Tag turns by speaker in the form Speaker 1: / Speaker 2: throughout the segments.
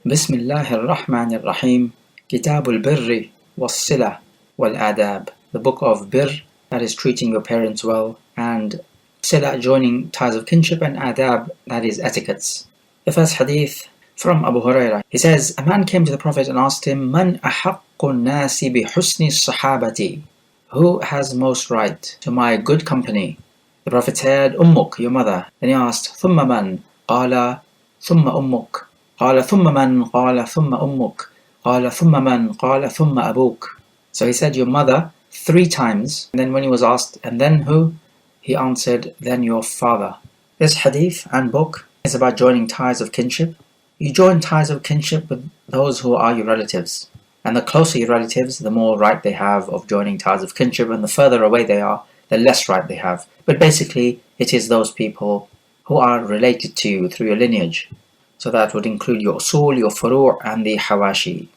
Speaker 1: Bismillahir Rahmanir Rahim. Kitabul Birr Sila wal Adaab. The book of Birr, that is treating your parents well, and Sila, joining ties of kinship, and Adaab, that is etiquettes. The first hadith from Abu Hurairah. He says, a man came to the Prophet and asked him, Man ahaqqun nasi bi husni sahabati? Who has most right to my good company? The Prophet said, Ummuk, your mother. Then he asked, Thumma man? Qala, Thumma ummuk. قال ثم من قال ثم أمك قال ثم من قال ثم أبوك. So he said, your mother 3 times, and then when he was asked, and then who? He answered, then your father. This hadith and book is about joining ties of kinship. You join ties of kinship with those who are your relatives, and the closer your relatives, the more right they have of joining ties of kinship, and the further away they are, the less right they have. But basically it is those people who are related to you through your lineage. So that would include your usul, your furu' and the hawashi.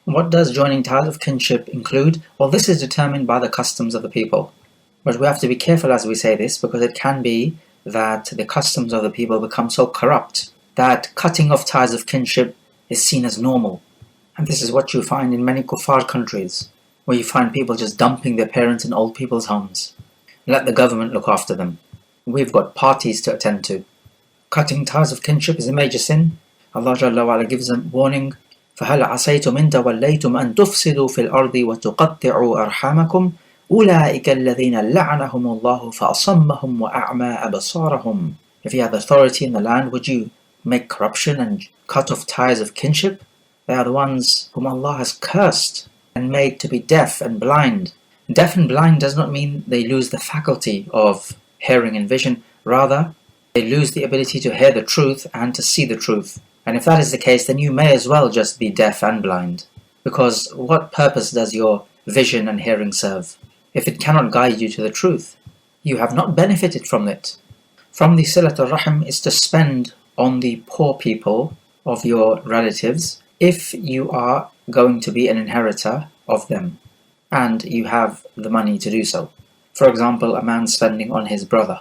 Speaker 1: What does joining ties of kinship include? Well, this is determined by the customs of the people. But we have to be careful as we say this, because it can be that the customs of the people become so corrupt that cutting off ties of kinship is seen as normal. And this is what you find in many kuffar countries, where you find people just dumping their parents in old people's homes. Let the government look after them. We've got parties to attend to. Cutting ties of kinship is a major sin. Allah Jalla wa Ala gives a warning. فَهَلْ عَسَيْتُمْ إِن تَوَلَّيْتُمْ أَن تُفْسِدُوا فِي الْأَرْضِ وَتُقَطِّعُوا أَرْحَامَكُمْ أُولَٰئِكَ الَّذِينَ لَعَنَهُمُ اللَّهُ فَأَصَمَّهُمْ وَأَعْمَى أَبْصَارَهُمْ. If you had authority in the land, would you make corruption and cut off ties of kinship? They are the ones whom Allah has cursed and made to be deaf and blind. Deaf and blind does not mean they lose the faculty of hearing and vision. Rather, they lose the ability to hear the truth and to see the truth. And if that is the case, then you may as well just be deaf and blind. Because what purpose does your vision and hearing serve if it cannot guide you to the truth? You have not benefited from it. From the Silatul Rahim is to spend on the poor people of your relatives if you are going to be an inheritor of them and you have the money to do so. For example, a man spending on his brother.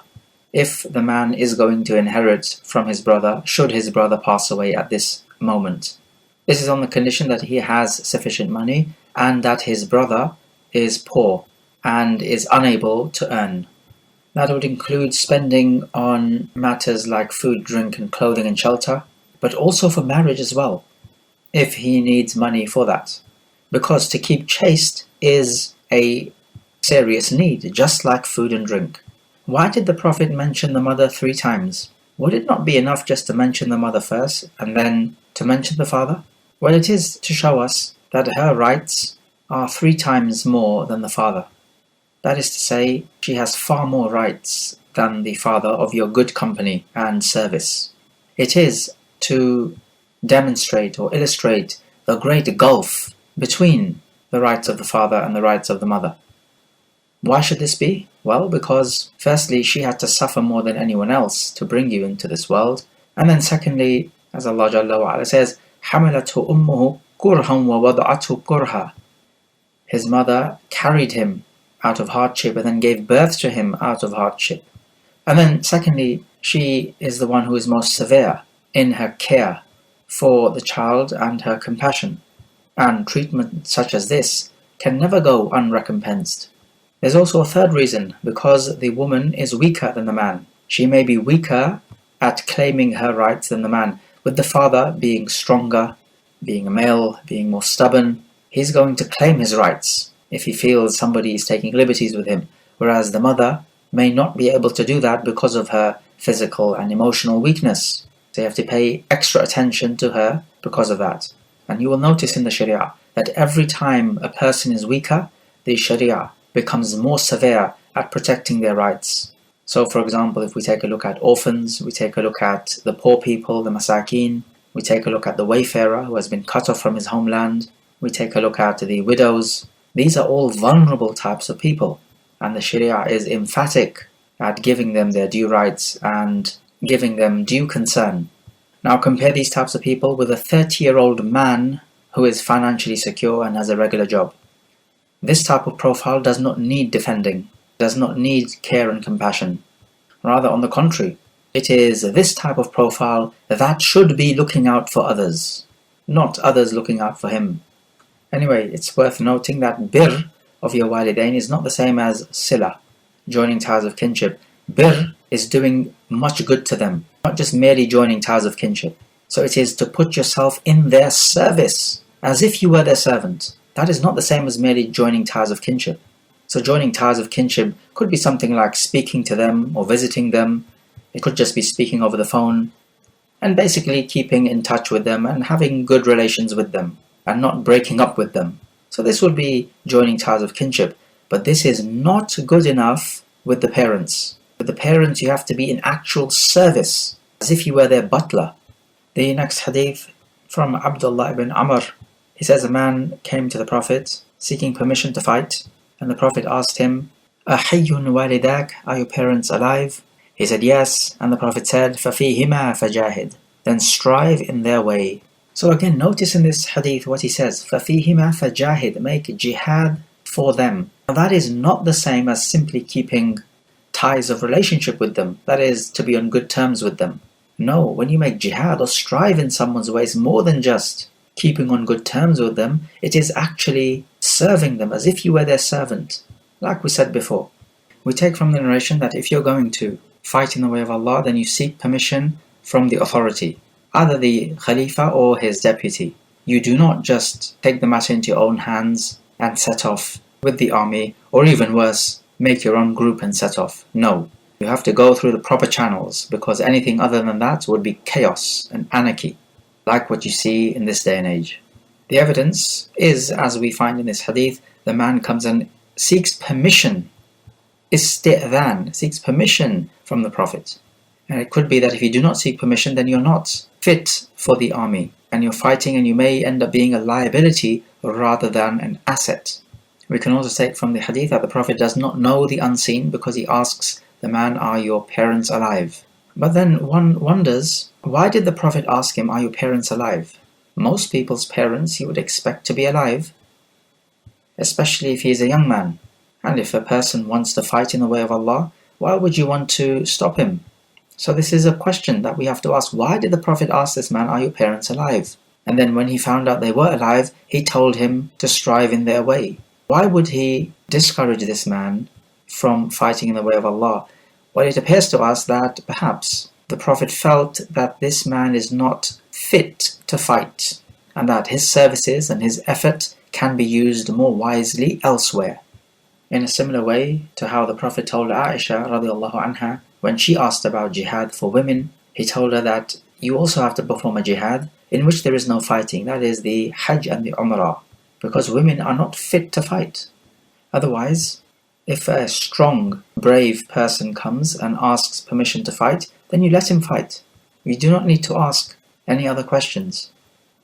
Speaker 1: If the man is going to inherit from his brother, should his brother pass away at this moment. This is on the condition that he has sufficient money and that his brother is poor and is unable to earn. That would include spending on matters like food, drink and clothing and shelter, but also for marriage as well, if he needs money for that. Because to keep chaste is a serious need, just like food and drink. Why did the Prophet mention the mother 3 times? Would it not be enough just to mention the mother first and then to mention the father? Well, it is to show us that her rights are 3 times more than the father. That is to say, she has far more rights than the father of your good company and service. It is to demonstrate or illustrate the great gulf between the rights of the father and the rights of the mother. Why should this be? Well, because firstly, she had to suffer more than anyone else to bring you into this world. And then secondly, as Allah Jalla wa Ala says, حَمَلَتْهُ أُمُّهُ كُرْهًا وَوَضَعَتْهُ كُرْهًا. His mother carried him out of hardship and then gave birth to him out of hardship. And then secondly, she is the one who is most severe in her care for the child and her compassion. And treatment such as this can never go unrecompensed. There's also a third reason, because the woman is weaker than the man. She may be weaker at claiming her rights than the man. With the father being stronger, being a male, being more stubborn, he's going to claim his rights if he feels somebody is taking liberties with him. Whereas the mother may not be able to do that because of her physical and emotional weakness. So you have to pay extra attention to her because of that. And you will notice in the Sharia that every time a person is weaker, the Sharia becomes more severe at protecting their rights. So for example, if we take a look at orphans, we take a look at the poor people, the masakeen, we take a look at the wayfarer who has been cut off from his homeland, we take a look at the widows. These are all vulnerable types of people, and the Sharia is emphatic at giving them their due rights and giving them due concern. Now compare these types of people with a 30-year-old man who is financially secure and has a regular job. This type of profile does not need defending, does not need care and compassion. Rather, on the contrary, it is this type of profile that should be looking out for others. not others looking out for him. Anyway, it's worth noting that birr of your walidain is not the same as sila, joining ties of kinship. Birr is doing much good to them, not just merely joining ties of kinship. So it is to put yourself in their service, as if you were their servant. That is not the same as merely joining ties of kinship. So joining ties of kinship could be something like speaking to them or visiting them. It could just be speaking over the phone and basically keeping in touch with them and having good relations with them and not breaking up with them. So this would be joining ties of kinship. But this is not good enough with the parents. With the parents you have to be in actual service, as if you were their butler. The next hadith from Abdullah ibn Amr. He says a man came to the Prophet seeking permission to fight, and the Prophet asked him, Ahayyun walidak, are your parents alive? He said yes, and the Prophet said, فَفِيهِمَا فَجَاهِدْ, then strive in their way. So again, notice in this hadith what he says, فَفِيهِمَا فَجَاهِدْ, make jihad for them. Now that is not the same as simply keeping ties of relationship with them, that is, to be on good terms with them. No, when you make jihad or strive in someone's ways, more than just keeping on good terms with them, it is actually serving them as if you were their servant. Like we said before, we take from the narration that if you're going to fight in the way of Allah, then you seek permission from the authority, either the Khalifa or his deputy. You do not just take the matter into your own hands and set off with the army, or even worse, make your own group and set off. No, you have to go through the proper channels, because anything other than that would be chaos and anarchy, like what you see in this day and age. The evidence is, as we find in this hadith, the man comes and seeks permission, isti'adhan, seeks permission from the Prophet. And it could be that if you do not seek permission, then you're not fit for the army, and you're fighting, and you may end up being a liability rather than an asset. We can also take from the hadith that the Prophet does not know the unseen, because he asks the man, are your parents alive? But then one wonders, why did the Prophet ask him, are your parents alive? Most people's parents you would expect to be alive, especially if he is a young man. And if a person wants to fight in the way of Allah, why would you want to stop him? So this is a question that we have to ask. Why did the Prophet ask this man, are your parents alive? And then when he found out they were alive, he told him to strive in their way. Why would he discourage this man from fighting in the way of Allah? Well, it appears to us that perhaps the Prophet felt that this man is not fit to fight, and that his services and his effort can be used more wisely elsewhere. In a similar way to how the Prophet told Aisha radiallahu anha, when she asked about jihad for women, he told her that you also have to perform a jihad in which there is no fighting, that is the Hajj and the Umrah, because women are not fit to fight. Otherwise, if a strong, brave person comes and asks permission to fight, then you let him fight. You do not need to ask any other questions.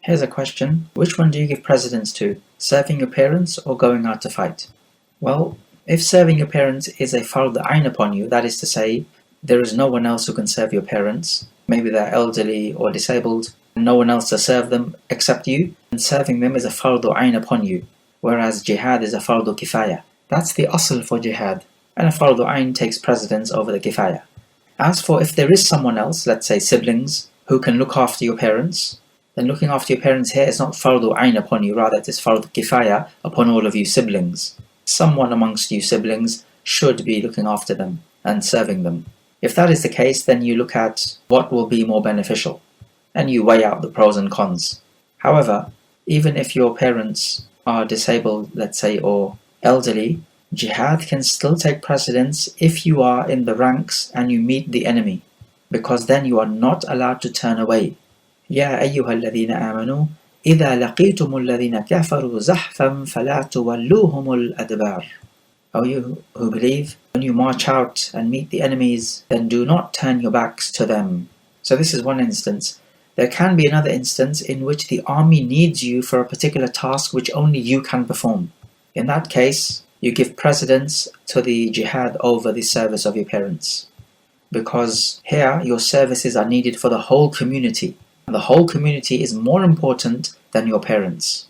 Speaker 1: Here's a question: which one do you give precedence to, serving your parents or going out to fight? Well, if serving your parents is a fard ayn upon you, that is to say, there is no one else who can serve your parents, maybe they're elderly or disabled, and no one else to serve them except you, and serving them is a fard ayn upon you, whereas jihad is a fard kifaya. That's the asl for jihad, and a fard ayn takes precedence over the kifaya. As for if there is someone else, let's say siblings, who can look after your parents, then looking after your parents here is not fard ayn upon you, rather it is fard kifaya upon all of you siblings. Someone amongst you siblings should be looking after them and serving them. If that is the case, then you look at what will be more beneficial, and you weigh out the pros and cons. However, even if your parents are disabled, let's say, or elderly, jihad can still take precedence if you are in the ranks and you meet the enemy, because then you are not allowed to turn away. يا أيها الذين آمنوا إذا لقيتم الذين كفروا زحفا فلا تولوهم الأدبار. O you who believe, when you march out and meet the enemies, then do not turn your backs to them. So this is one instance. There can be another instance in which the army needs you for a particular task which only you can perform. In that case, you give precedence to the jihad over the service of your parents, because here your services are needed for the whole community, and the whole community is more important than your parents.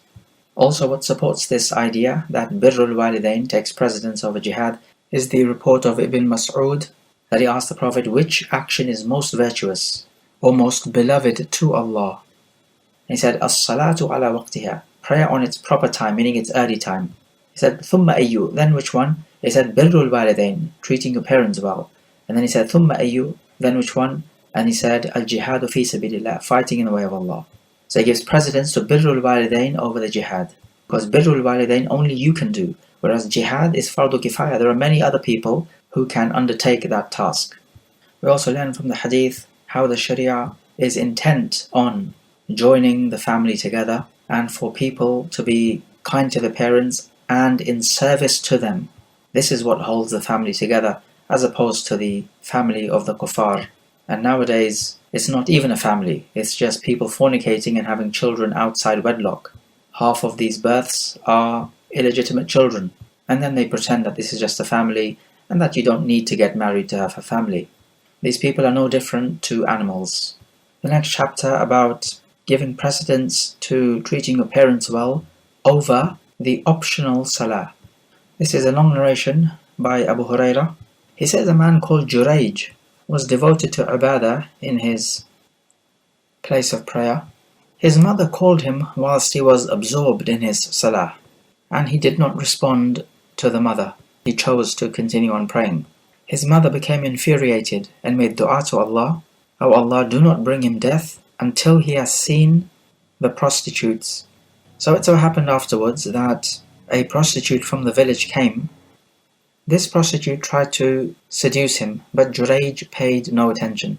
Speaker 1: Also, what supports this idea that Birrul Walidain takes precedence over jihad is the report of Ibn Mas'ud that he asked the Prophet which action is most virtuous or most beloved to Allah. he said, as-salatu ala waqtiha, prayer on its proper time, meaning its early time. He said, thumma ayyu, then which one? He said, birrul walidain, treating your parents well. And then he said, thumma ayyu, then which one? And he said, al-jihadu fi sabilillah, fighting in the way of Allah. So he gives precedence to birrul walidain over the jihad. Because birrul walidain only you can do, whereas jihad is fardu kifaya. There are many other people who can undertake that task. We also learn from the hadith how the Sharia is intent on joining the family together and for people to be kind to their parents and in service to them. This is what holds the family together, as opposed to the family of the kuffar. And nowadays, it's not even a family, it's just people fornicating and having children outside wedlock. Half of these births are illegitimate children, and then they pretend that this is just a family and that you don't need to get married to have a family. These people are no different to animals. The next chapter about giving precedence to treating your parents well over the optional salah. This is a long narration by Abu Hurairah. He says a man called Jurayj was devoted to ibadah in his place of prayer. His mother called him whilst he was absorbed in his salah, and he did not respond to the mother. He chose to continue on praying. His mother became infuriated and made dua to Allah, "O Allah, do not bring him death until he has seen the prostitutes." So it so happened afterwards that a prostitute from the village came. This prostitute tried to seduce him, but Jurayj paid no attention.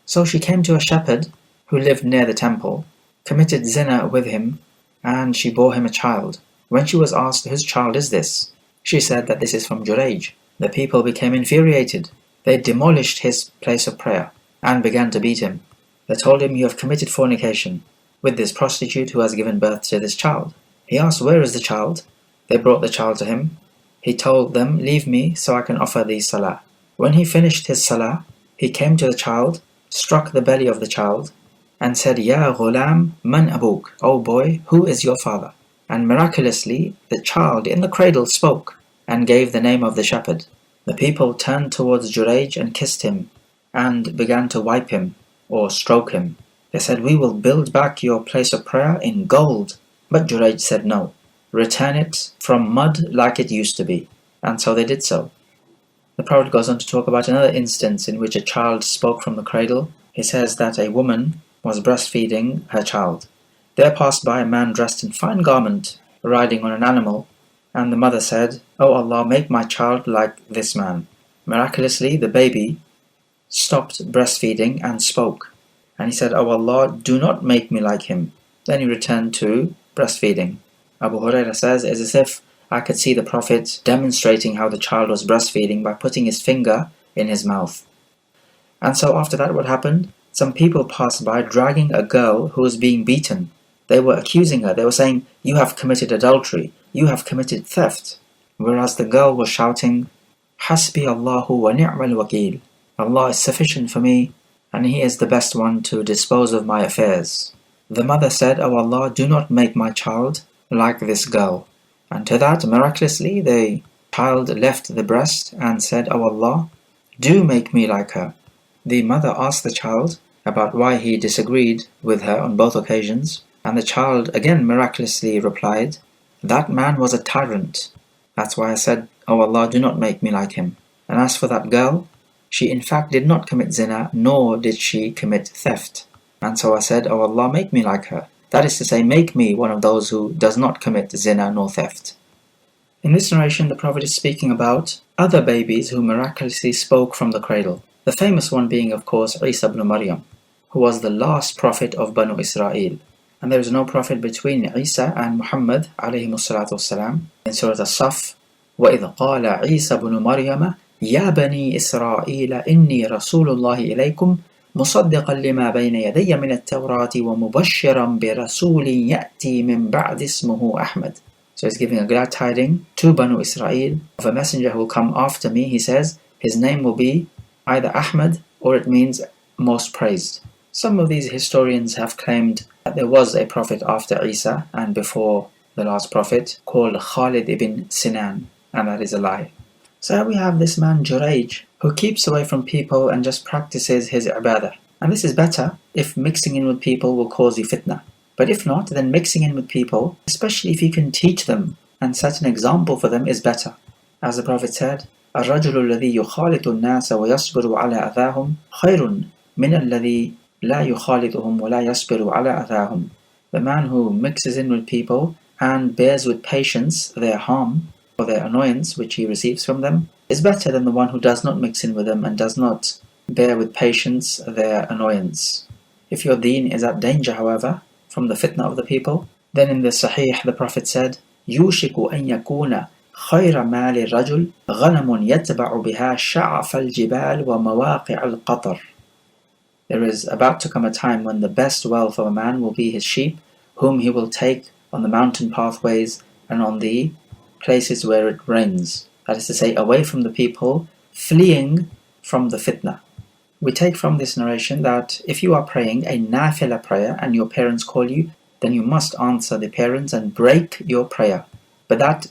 Speaker 1: So she came to a shepherd who lived near the temple, committed zina with him, and she bore him a child. When she was asked, "Whose child is this?" she said that this is from Jurayj. The people became infuriated. They demolished his place of prayer and began to beat him. They told him, "You have committed fornication with this prostitute who has given birth to this child." He asked, "Where is the child?" They brought the child to him. He told them, "Leave me so I can offer thee salah." When he finished his salah, he came to the child, struck the belly of the child, and said, "Ya ghulam, man abuk?" "O boy, who is your father?" And miraculously, the child in the cradle spoke and gave the name of the shepherd. The people turned towards Jurayj and kissed him and began to wipe him or stroke him. They said, "We will build back your place of prayer in gold." But Jurayj said, "No, return it from mud like it used to be." And so they did so. The Prophet goes on to talk about another instance in which a child spoke from the cradle. He says that a woman was breastfeeding her child. There passed by a man dressed in fine garment, riding on an animal, and the mother said, "O Allah, make my child like this man." Miraculously, the baby stopped breastfeeding and spoke. And he said, "O Allah, do not make me like him." Then he returned to breastfeeding. Abu Hurairah says, "It's as if I could see the Prophet demonstrating how the child was breastfeeding by putting his finger in his mouth." And so after that, what happened? Some people passed by dragging a girl who was being beaten. They were accusing her. They were saying, "You have committed adultery. You have committed theft." Whereas the girl was shouting, "Hasbi Allahu wa ni'mal wakil." Allah is sufficient for me, and He is the best one to dispose of my affairs. The mother said, "O Allah, do not make my child like this girl." And to that, miraculously, the child left the breast and said, "O Allah, do make me like her." The mother asked the child about why he disagreed with her on both occasions, and the child again miraculously replied, "That man was a tyrant. That's why I said, O Allah, do not make me like him." And as for that girl, she in fact did not commit zina, nor did she commit theft. And so I said, "O Allah, make me like her." That is to say, make me one of those who does not commit zina nor theft. In this narration, the Prophet is speaking about other babies who miraculously spoke from the cradle. The famous one being, of course, Isa ibn Maryam, who was the last prophet of Banu Israel. And there is no prophet between Isa and Muhammad alayhi salatu wassalam. In Surah As-Saff, وَإِذْ قَالَ عِيسَى بْنُ مَرْيَمَ يَا بَنِي إِسْرَائِيلَ إِنِّي رَسُولُ اللَّهِ إِلَيْكُمْ مُصَدِّقًا لِمَا بَيْنَ يَدَيَّ مِنَ التَّوْرَاةِ وَمُبَشِّرًا بِرَسُولٍ يَأْتِي مِنْ بَعْدِ اسْمُهُ أَحْمَدَ. So he's giving a glad tiding to Banu Israel of a messenger who will come after me. He says his name will be either Ahmad or it means most praised. Some of these historians have claimed that there was a prophet after Isa and before the last prophet called Khalid ibn Sinan, and that is a lie. So we have this man Jurayj who keeps away from people and just practices his ibadah. And this is better if mixing in with people will cause you fitna. But if not, then mixing in with people, especially if you can teach them and set an example for them, is better. As the Prophet said, الرجل الذي يخالط الناس ويصبر على أذاهم خير من الذي لا يخالطهم ولا يصبر على أذاهم. The man who mixes in with people and bears with patience their harm or their annoyance which he receives from them is better than the one who does not mix in with them and does not bear with patience their annoyance. If your deen is at danger, however, from the fitna of the people, then in the Sahih the Prophet said, يوشك أن يكون خير مال الرجل غنم يتبع بها شعف الجبال ومواقع القطر. There is about to come a time when the best wealth of a man will be his sheep, whom he will take on the mountain pathways and on the places where it rains. That is to say, away from the people, fleeing from the fitna. We take from this narration that if you are praying a nafila prayer and your parents call you, then you must answer the parents and break your prayer. But that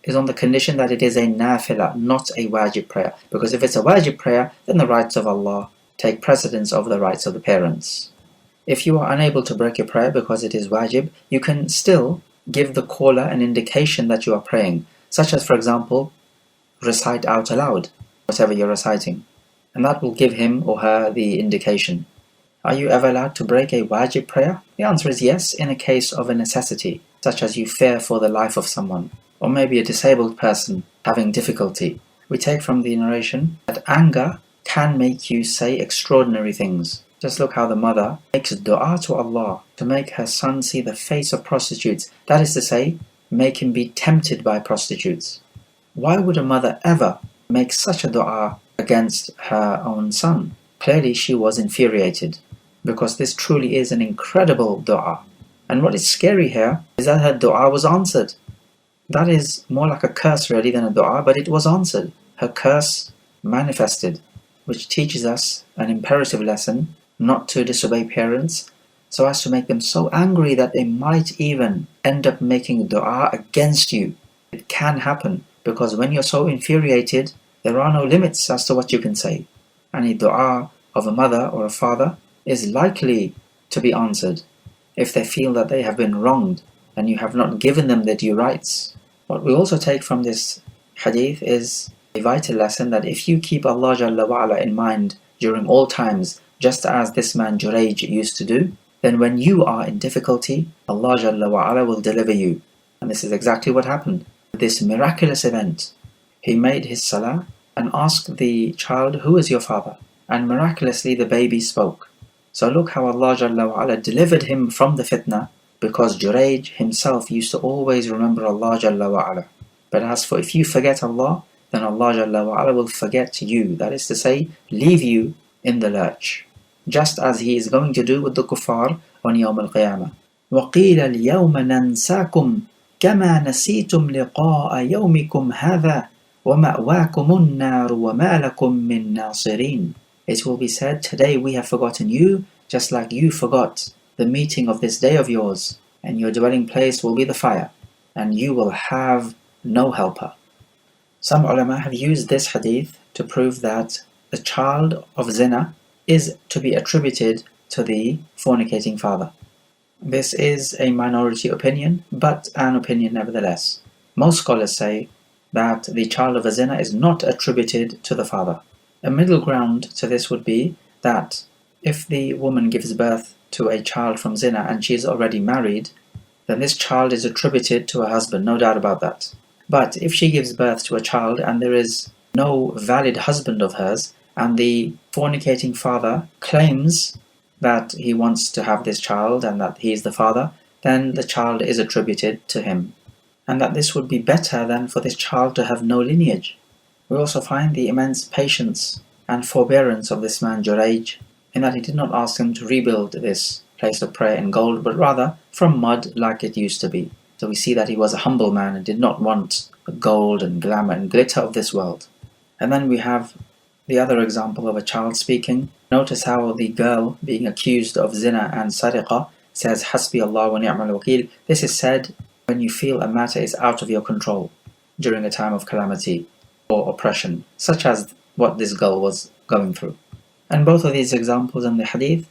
Speaker 1: is on the condition that it is a nafila, not a wajib prayer. Because if it's a wajib prayer, then the rights of Allah take precedence over the rights of the parents. If you are unable to break your prayer because it is wajib, you can still give the caller an indication that you are praying, such as, for example, recite out aloud whatever you're reciting, and that will give him or her the indication. Are you ever allowed to break a wajib prayer? The answer is yes, in a case of a necessity, such as you fear for the life of someone, or maybe a disabled person having difficulty. We take from the narration that anger can make you say extraordinary things. Just look how the mother makes dua to Allah to make her son see the face of prostitutes. That is to say, make him be tempted by prostitutes. Why would a mother ever make such a dua against her own son? Clearly she was infuriated, because this truly is an incredible dua. And what is scary here is that her dua was answered. That is more like a curse really than a dua, but it was answered. Her curse manifested, which teaches us an imperative lesson not to disobey parents so as to make them so angry that they might even end up making dua against you. It can happen, because when you're so infuriated, there are no limits as to what you can say. And a dua of a mother or a father is likely to be answered if they feel that they have been wronged and you have not given them their due rights. What we also take from this hadith is a vital lesson that if you keep Allah Jalla wa'ala in mind during all times, just as this man Jurayj used to do, then when you are in difficulty, Allah Jalla wa'ala will deliver you. And this is exactly what happened. This miraculous event, he made his salah and asked the child, "Who is your father?" And miraculously the baby spoke. So look how Allah Jalla wa'ala delivered him from the fitna, because Jurayj himself used to always remember Allah Jalla wa'ala. But as for if you forget Allah, then Allah Jalla wa'ala will forget you. That is to say, leave you in the lurch, just as He is going to do with the kuffar on Yawm al-Qiyamah. وَقِيلَ الْيَوْمَ نَنْسَاكُمْ كَمَا نَسِيتُمْ لِقَاءَ يَوْمِكُمْ هَذَا وَمَأْوَاكُمُ النَّارُ وَمَا لَكُمْ مِنْ نَاصِرِينَ. It will be said, today we have forgotten you, just like you forgot the meeting of this day of yours, and your dwelling place will be the fire, and you will have no helper. Some ulama have used this hadith to prove that the child of zina is to be attributed to the fornicating father. This is a minority opinion, but an opinion nevertheless. Most scholars say that the child of a zina is not attributed to the father. A middle ground to this would be that if the woman gives birth to a child from zina and she is already married, then this child is attributed to her husband, no doubt about that. But if she gives birth to a child and there is no valid husband of hers, and the fornicating father claims that he wants to have this child and that he is the father, then the child is attributed to him. And that this would be better than for this child to have no lineage. We also find the immense patience and forbearance of this man Jurayj, in that he did not ask him to rebuild this place of prayer in gold, but rather from mud like it used to be. So we see that he was a humble man and did not want the gold and glamour and glitter of this world. And then we have the other example of a child speaking. Notice how the girl being accused of zina and sariqah says, "Hasbi Allah wa ni'mal wakil." This is said when you feel a matter is out of your control during a time of calamity or oppression, such as what this girl was going through. And both of these examples in the hadith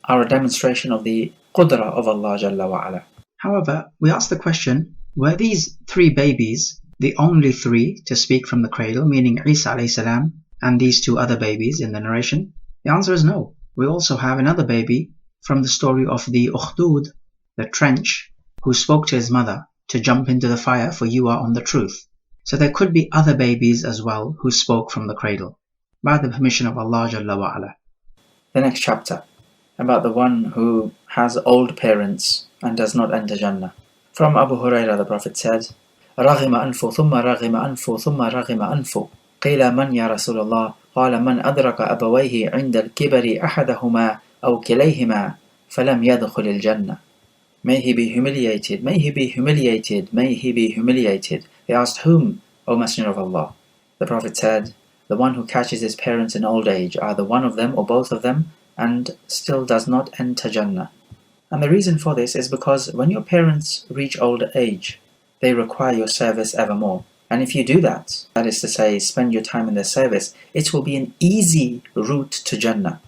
Speaker 1: are a demonstration of the qudra of Allah Jalla wa Ala. However, we ask the question, were these 3 babies the only 3 to speak from the cradle, meaning Isa alayhi salam and these 2 other babies in the narration? The answer is no. We also have another baby from the story of the Ukhdud, the trench, who spoke to his mother to jump into the fire, for you are on the truth. So there could be other babies as well who spoke from the cradle, by the permission of Allah Jalla wa Ala. The next chapter, about the one who has old parents and does not enter Jannah. From Abu Hurairah, the Prophet said, رغم أنف ثم رغم أنف ثم رغم أنف قيل من يا رسول الله قال من أدرك أبويه عند الكبر أحدهما أو كليهما فلم يدخل الجنة. May he be humiliated, may he be humiliated, may he be humiliated. They asked, whom, O Messenger of Allah? The Prophet said, the one who catches his parents in old age, either one of them or both of them, and still does not enter Jannah. And the reason for this is because when your parents reach old age, they require your service evermore. And if you do that, that is to say, spend your time in their service, it will be an easy route to Jannah.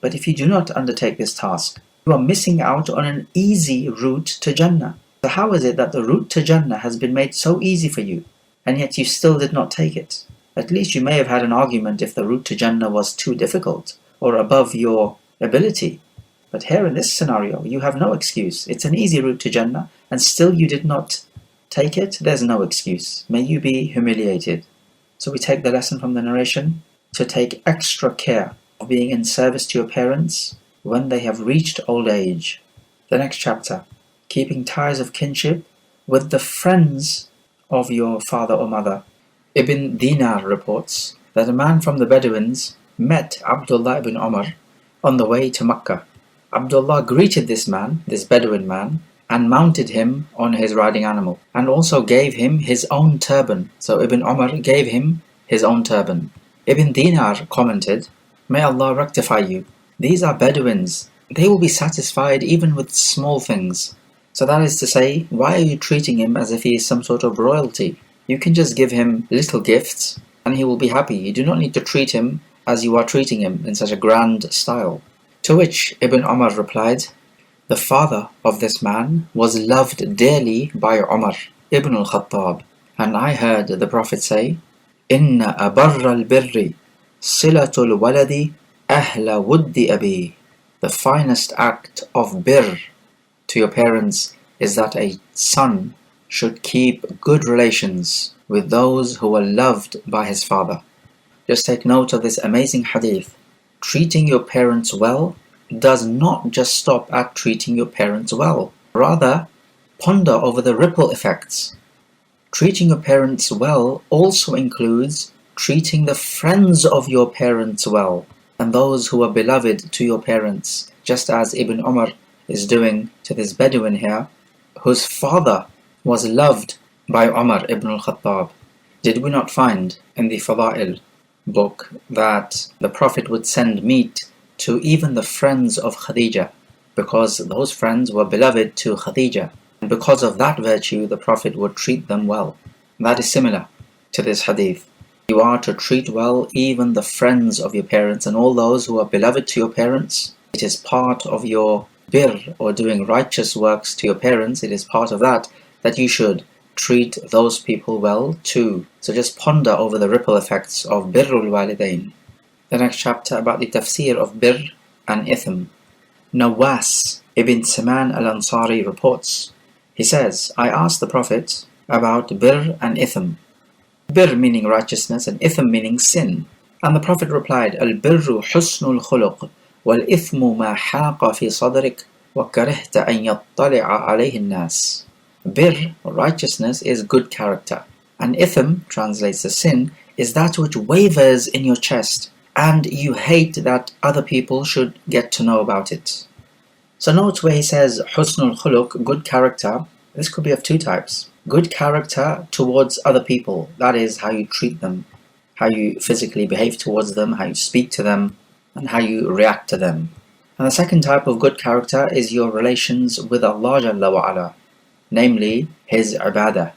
Speaker 1: But if you do not undertake this task, you are missing out on an easy route to Jannah. So how is it that the route to Jannah has been made so easy for you, and yet you still did not take it? At least you may have had an argument if the route to Jannah was too difficult or above your ability. But here in this scenario, you have no excuse. It's an easy route to Jannah, and still you did not take it. There's no excuse. May you be humiliated. So we take the lesson from the narration to take extra care of being in service to your parents when they have reached old age. The next chapter, keeping ties of kinship with the friends of your father or mother. Ibn Dinar reports that a man from the Bedouins met Abdullah ibn Umar on the way to Makkah. Abdullah greeted this man, this Bedouin man, and mounted him on his riding animal, and also gave him his own turban. So Ibn Umar gave him his own turban. Ibn Dinar commented, may Allah rectify you. These are Bedouins. They will be satisfied even with small things. So that is to say, why are you treating him as if he is some sort of royalty? You can just give him little gifts and he will be happy. You do not need to treat him as you are treating him in such a grand style. To which Ibn Umar replied, the father of this man was loved dearly by Umar ibn al-Khattab, and I heard the Prophet say, Inna abarra al-birri silatul waladi ahla wuddi abi. The finest act of birr to your parents is that a son should keep good relations with those who are loved by his father. Just take note of this amazing hadith. Treating your parents well does not just stop at treating your parents well. Rather, ponder over the ripple effects. Treating your parents well also includes treating the friends of your parents well, and those who are beloved to your parents, just as Ibn Umar is doing to this Bedouin here, whose father was loved by Umar ibn al-Khattab. Did we not find in the Fadaail book that the Prophet would send meat to even the friends of Khadija, because those friends were beloved to Khadija, and because of that virtue the Prophet would treat them well. That is similar to this hadith. You are to treat well even the friends of your parents and all those who are beloved to your parents. It is part of your birr, or doing righteous works to your parents. It is part of that you should treat those people well too. So just ponder over the ripple effects of birrul walidain. The next chapter about the tafseer of birr and ithm. Nawas ibn Salmaan al-Ansari reports. He says, I asked the Prophet about birr and ithm. Birr meaning righteousness and ithm meaning sin. And the Prophet replied, Al-birru husnul khuluq, wal-ithmu ma haqa fi sadrik, wa karihta an yattali'a alayhi an-nas. Birr, righteousness, is good character. And ithm, translates as sin, is that which wavers in your chest, and you hate that other people should get to know about it. So note where he says husnul khuluq, good character. This could be of 2 types. Good character towards other people, that is how you treat them, how you physically behave towards them, how you speak to them, and how you react to them. And the second type of good character is your relations with Allah Jalla wa Ala, namely His ibadah,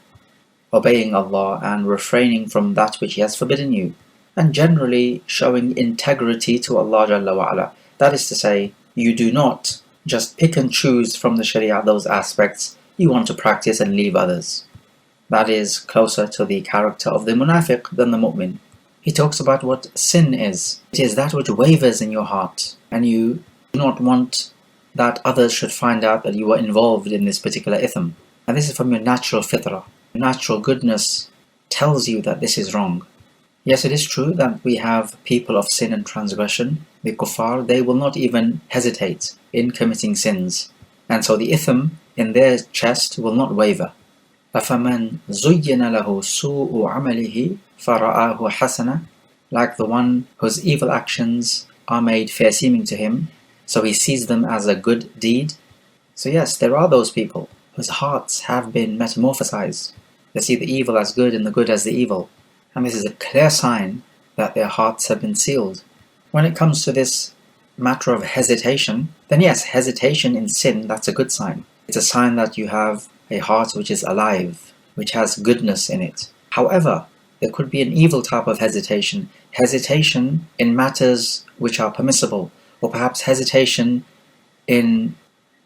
Speaker 1: obeying Allah and refraining from that which He has forbidden you, and generally showing integrity to Allah Jalla wa Ala. That is to say, you do not just pick and choose from the Sharia those aspects you want to practice and leave others. That is closer to the character of the munafiq than the mu'min. He talks about what sin is. It is that which wavers in your heart, and you do not want that others should find out that you were involved in this particular ithm. And this is from your natural fitrah. Natural goodness tells you that this is wrong. Yes, it is true that we have people of sin and transgression. The kuffar, they will not even hesitate in committing sins. And so the ithm in their chest will not waver. أَفَمَنْ زُيِّنَ لَهُ سُوءُ عَمَلِهِ فَرَآهُ حَسَنًا, like the one whose evil actions are made fair-seeming to him, so he sees them as a good deed. So yes, there are those people whose hearts have been metamorphosized. They see the evil as good and the good as the evil. And this is a clear sign that their hearts have been sealed. When it comes to this matter of hesitation, then yes, hesitation in sin, that's a good sign. It's a sign that you have a heart which is alive, which has goodness in it. However, there could be an evil type of hesitation. Hesitation in matters which are permissible, or perhaps hesitation in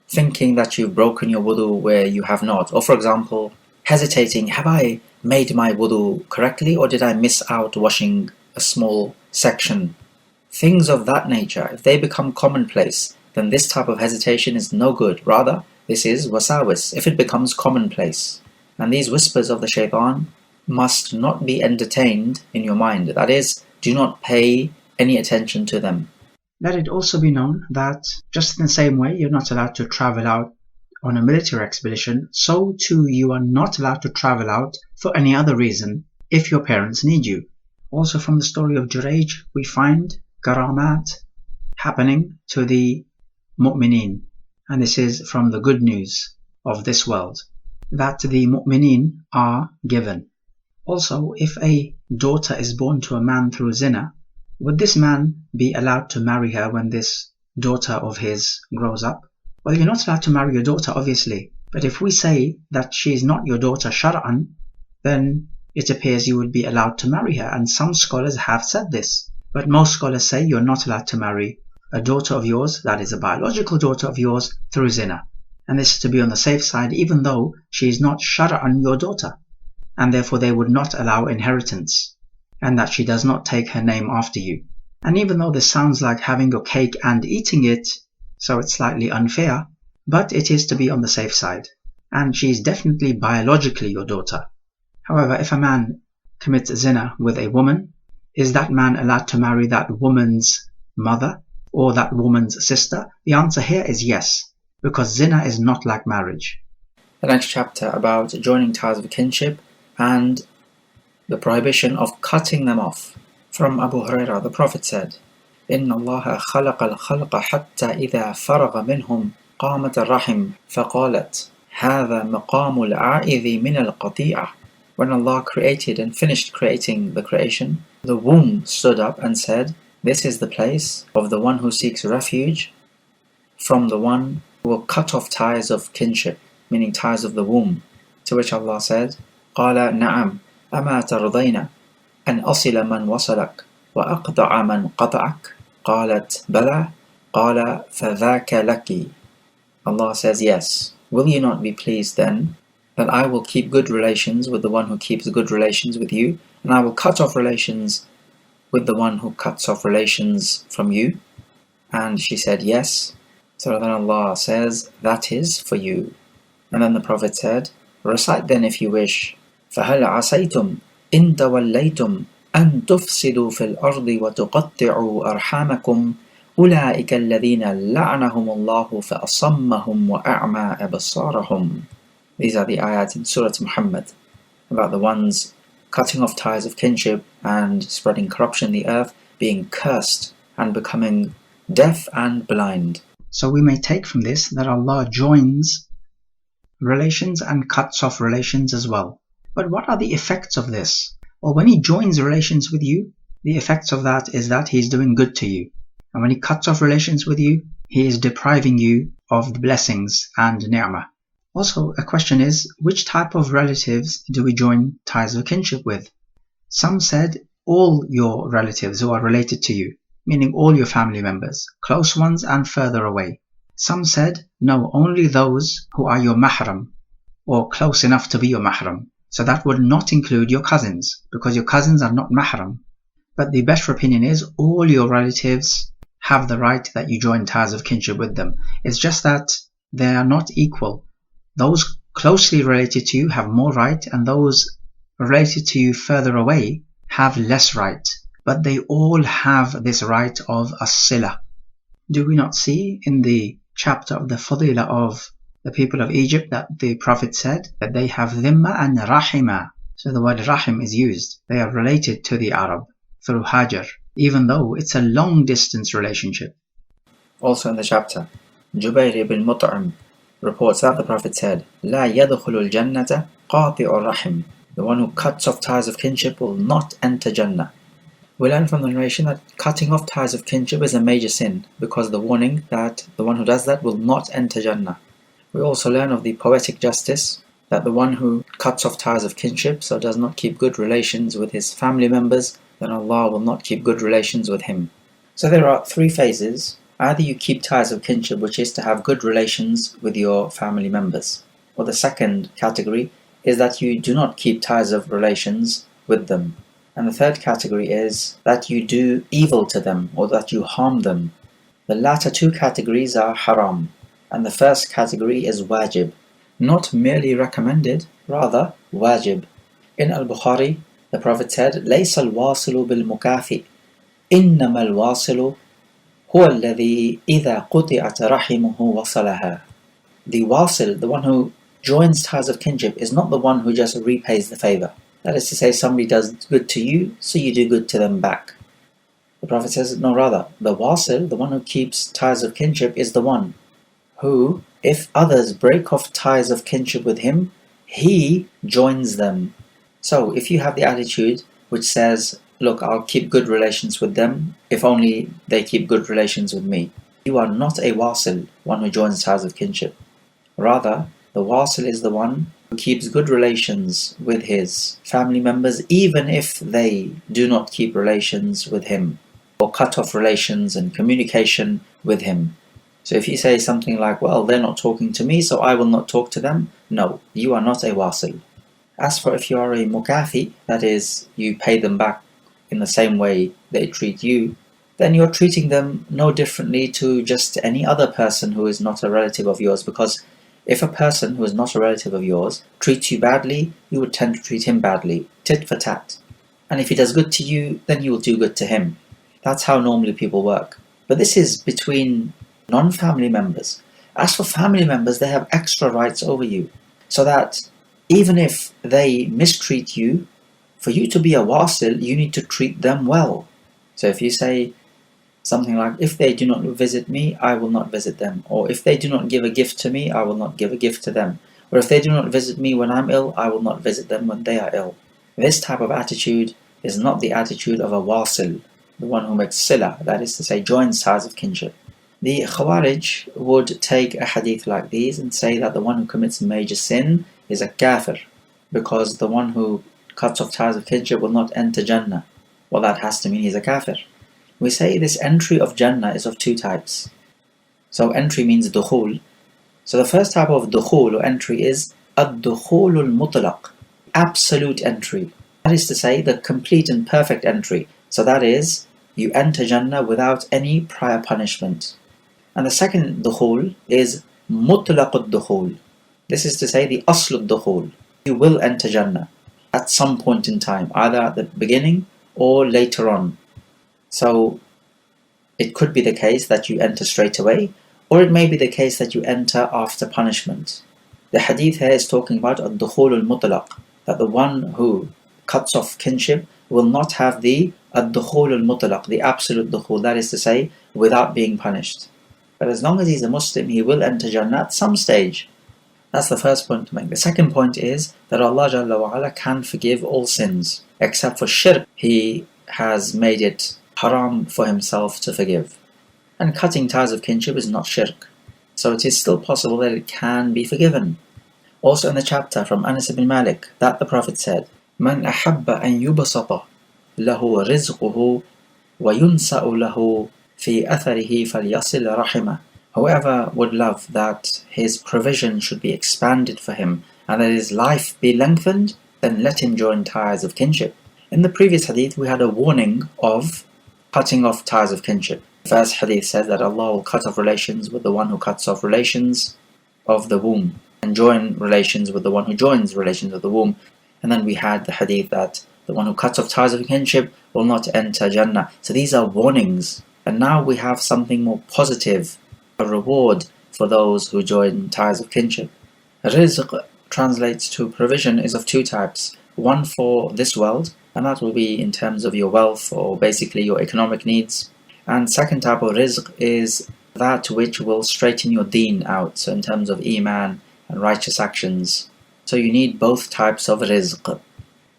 Speaker 1: thinking that you've broken your wudu where you have not. Or for example, hesitating, have I made my wudu correctly, or did I miss out washing a small section? Things of that nature, if they become commonplace, then this type of hesitation is no good. Rather, this is wasawis, if it becomes commonplace. And these whispers of the shaitan must not be entertained in your mind. That is, do not pay any attention to them. Let it also be known that just in the same way you're not allowed to travel out on a military expedition, so too you are not allowed to travel out for any other reason if your parents need you. Also from the story of Jurayj, we find karamat happening to the mu'mineen. And this is from the good news of this world, that the mu'mineen are given. Also, if a daughter is born to a man through zina, would this man be allowed to marry her when this daughter of his grows up? Well, you're not allowed to marry your daughter, obviously. But if we say that she is not your daughter shar'an, then it appears you would be allowed to marry her. And some scholars have said this. But most scholars say you're not allowed to marry a daughter of yours, that is a biological daughter of yours, through zina. And this is to be on the safe side, even though she is not shar'an your daughter. And therefore they would not allow inheritance, and that she does not take her name after you. And even though this sounds like having your cake and eating it, so it's slightly unfair, but it is to be on the safe side. And she is definitely biologically your daughter. However, if a man commits zina with a woman, is that man allowed to marry that woman's mother or that woman's sister? The answer here is yes, because zina is not like marriage. The next chapter about joining ties of kinship and the prohibition of cutting them off. From Abu Hurairah, the Prophet said, إِنَّ اللَّهَ خَلَقَ الْخَلْقَ حَتَّى إِذَا فَرَغَ مِنْهُمْ قَامَتَ الرَّحِمْ فَقَالَتْ هَذَا مَقَامُ الْعَائِذِ مِنَ الْقَطِيعَةِ. When Allah created and finished creating the creation, the womb stood up and said, this is the place of the one who seeks refuge from the one who will cut off ties of kinship, meaning ties of the womb. To which Allah said, قَالَ نَعَمْ أَمَا تَرْضَيْنَ أَنْ أَصِلَ مَنْ وَصَلَكَ وَأَقْطَعَ مَنْ قَطَعَكَ قَالَتْ بَلَى قَالَ فَذَاكَ لَكِ. Allah says, yes. Will you not be pleased then that I will keep good relations with the one who keeps good relations with you, and I will cut off relations with the one who cuts off relations from you? And she said, yes. So then Allah says, that is for you. And then the Prophet said, recite then if you wish, فَهَلْ عَسَيْتُمْ إِن تَوَلَّيْتُمْ أَن تُفْسِدُوا فِي الْأَرْضِ وَتُقَطِّعُوا أَرْحَامَكُمْ أُولَٰئِكَ الَّذِينَ لَعَنَهُمُ اللَّهُ فَأَصَمَّهُمْ وَأَعْمَى أَبْصَارَهُمْ. These are the ayat in Surah Muhammad about the ones cutting off ties of kinship and spreading corruption in the earth, being cursed and becoming deaf and blind. So we may take from this that Allah joins relations and cuts off relations as well. But what are the effects of this? Well, when He joins relations with you, the effects of that is that He is doing good to you. And when He cuts off relations with you, He is depriving you of the blessings and ni'mah. Also, a question is, which type of relatives do we join ties of kinship with? Some said all your relatives who are related to you, meaning all your family members, close ones and further away. Some said, no, only those who are your mahram, or close enough to be your mahram. So that would not include your cousins, because your cousins are not mahram. But the better opinion is all your relatives have the right that you join ties of kinship with them. It's just that they are not equal. Those closely related to you have more right, and those related to you further away have less right. But they all have this right of as-Sila. Do we not see in the chapter of the Fadila of the people of Egypt that the Prophet said that they have dhimma and rahima? So the word rahim is used. They are related to the Arab through Hajar, even though it's a long distance relationship. Also in the chapter, Jubayr ibn Mut'im reports that the Prophet said, لا يدخل الجنة قاطع الرحم. The one who cuts off ties of kinship will not enter Jannah. We learn from the narration that cutting off ties of kinship is a major sin, because the warning that the one who does that will not enter Jannah. We also learn of the poetic justice that the one who cuts off ties of kinship, so does not keep good relations with his family members, then Allah will not keep good relations with him. So there are three phases. Either you keep ties of kinship, which is to have good relations with your family members. Or the second category is that you do not keep ties of relations with them. And the third category is that you do evil to them, or that you harm them. The latter two categories are haram, and the first category is wajib. Not merely recommended, rather wajib. In al-Bukhari, the Prophet said, لَيْسَ الْوَاصِلُ بِالْمُكَافِئِ إِنَّمَا الْوَاصِلُ هُوَ الَّذِي إِذَا قُطِعَتْ رَحِمُهُ وَصَلَهَا. The wasil, the one who joins ties of kinship, is not the one who just repays the favor. That is to say, somebody does good to you, so you do good to them back. The Prophet says, no, rather, the wasil, the one who keeps ties of kinship, is the one who, if others break off ties of kinship with him, he joins them. So, if you have the attitude which says, look, I'll keep good relations with them, if only they keep good relations with me, you are not a wasil, one who joins ties of kinship. Rather, the wasil is the one who keeps good relations with his family members, even if they do not keep relations with him, or cut off relations and communication with him. So if you say something like, well, they're not talking to me, so I will not talk to them, no, you are not a wasil. As for if you are a mukafi, that is, you pay them back in the same way they treat you, then you're treating them no differently to just any other person who is not a relative of yours, because if a person who is not a relative of yours treats you badly, you would tend to treat him badly, tit for tat. And if he does good to you, then you will do good to him. That's how normally people work. But this is between non-family members. As for family members, they have extra rights over you, so that even if they mistreat you, for you to be a wasil, you need to treat them well. So if you say something like, if they do not visit me, I will not visit them. Or if they do not give a gift to me, I will not give a gift to them. Or if they do not visit me when I'm ill, I will not visit them when they are ill. This type of attitude is not the attitude of a wasil, the one who makes sila, that is to say, joins ties of kinship. The Khawarij would take a hadith like these and say that the one who commits major sin is a kafir, because the one who cuts off ties of kinship will not enter Jannah. Well, that has to mean he's a kafir. We say this entry of Jannah is of two types. So entry means dukhul. So the first type of dukhul or entry is ad-dukhul al-mutlaq, absolute entry. That is to say, the complete and perfect entry. So that is, you enter Jannah without any prior punishment. And the second dukhul is mutlaq ad-dukhul. This is to say, the asl ad-dukhul. You will enter Jannah at some point in time, either at the beginning or later on. So it could be the case that you enter straight away, or it may be the case that you enter after punishment. The hadith here is talking about ad-dukhul al-mutlaq, that the one who cuts off kinship will not have the ad-dukhul al-mutlaq, the absolute dukhul, that is to say, without being punished. But as long as he's a Muslim, he will enter Jannah at some stage. That's the first point to make. The second point is that Allah Jalla wa Ala can forgive all sins, except for shirk. He has made it haram for himself to forgive. And cutting ties of kinship is not shirk, so it is still possible that it can be forgiven. Also in the chapter from Anas ibn Malik, that the Prophet said, Man ahabba an yubasata lahu rizquhu wa yunsa'u lahu fi atharihi falyasil rahimah. Whoever would love that his provision should be expanded for him and that his life be lengthened, then let him join ties of kinship. In the previous hadith, we had a warning of cutting off ties of kinship. The first hadith says that Allah will cut off relations with the one who cuts off relations of the womb and join relations with the one who joins relations of the womb. And then we had the hadith that the one who cuts off ties of kinship will not enter Jannah. So these are warnings. And now we have something more positive, a reward for those who join ties of kinship. Rizq translates to provision is of two types. One for this world, and that will be in terms of your wealth or basically your economic needs. And second type of rizq is that which will straighten your deen out, so in terms of iman and righteous actions. So you need both types of rizq.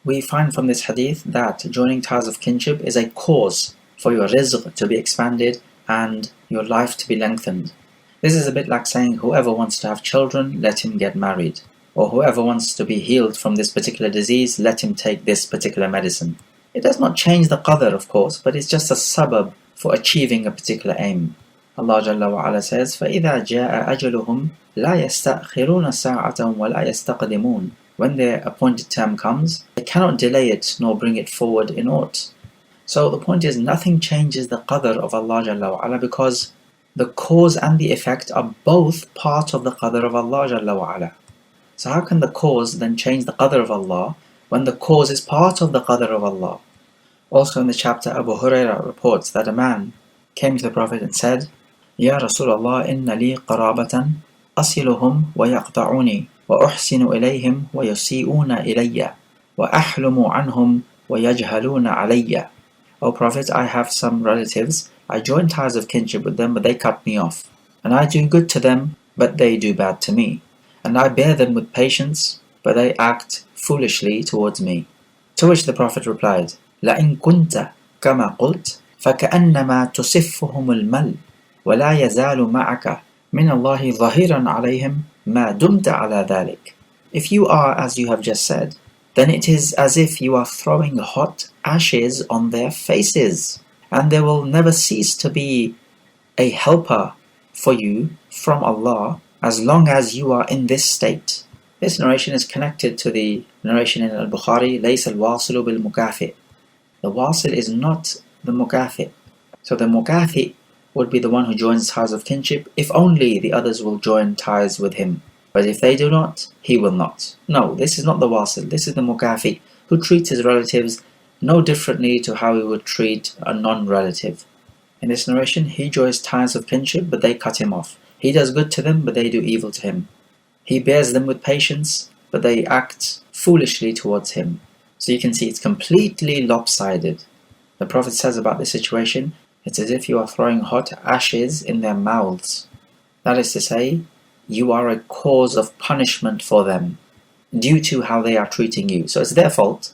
Speaker 1: We find from this hadith that joining ties of kinship is a cause for your rizq to be expanded and your life to be lengthened. This is a bit like saying whoever wants to have children, let him get married. Or whoever wants to be healed from this particular disease, let him take this particular medicine. It does not change the qadr, of course, but it's just a sabab for achieving a particular aim. Allah Jalla wa Ala says, فَإِذَا جَاءَ أَجَلُهُمْ لَا يَسْتَأْخِرُونَ سَاعَةً وَلَا يَسْتَقْدِمُونَ. When their appointed term comes, they cannot delay it nor bring it forward in aught. So the point is, nothing changes the qadr of Allah Jalla wa Ala because the cause and the effect are both part of the qadr of Allah Jalla wa Ala. So how can the cause then change the qadr of Allah when the cause is part of the qadr of Allah? Also in the chapter, Abu Hurairah reports that a man came to the Prophet and said, Ya Rasulullah, inna li qarabatan asiluhum wa yaqta'uni wa uhsinu ilayhim wa yusi'una ilayya wa ahlumu anhum wa yajhaluna alayya. O Prophet, I have some relatives. I join ties of kinship with them, but they cut me off. And I do good to them, but they do bad to me. And I bear them with patience, but they act foolishly towards me. To which the Prophet replied, لَإِن كُنْتَ كَمَا قُلْتَ فَكَأَنَّمَا تُصِفُّهُمُ الْمَلْ وَلَا يَزَالُ مَعَكَ مِنَ اللَّهِ ظَهِيرًا عَلَيْهِمْ مَا دُمْتَ عَلَى ذَلِكَ. If you are as you have just said, then it is as if you are throwing hot ashes on their faces, and there will never cease to be a helper for you from Allah as long as you are in this state. This narration is connected to the narration in al-Bukhari, لَيْسَ الْوَاصِلُ بِالْمُكَافِئ. The wasil is not the mukafi. So the mukafi would be the one who joins ties of kinship if only the others will join ties with him. But if they do not, he will not. No, this is not the wasil, this is the mukafi, who treats his relatives no differently to how he would treat a non-relative. In this narration, he joins ties of kinship, but they cut him off. He does good to them, but they do evil to him. He bears them with patience, but they act foolishly towards him. So you can see it's completely lopsided. The Prophet says about this situation, it's as if you are throwing hot ashes in their mouths. That is to say, you are a cause of punishment for them due to how they are treating you. So it's their fault.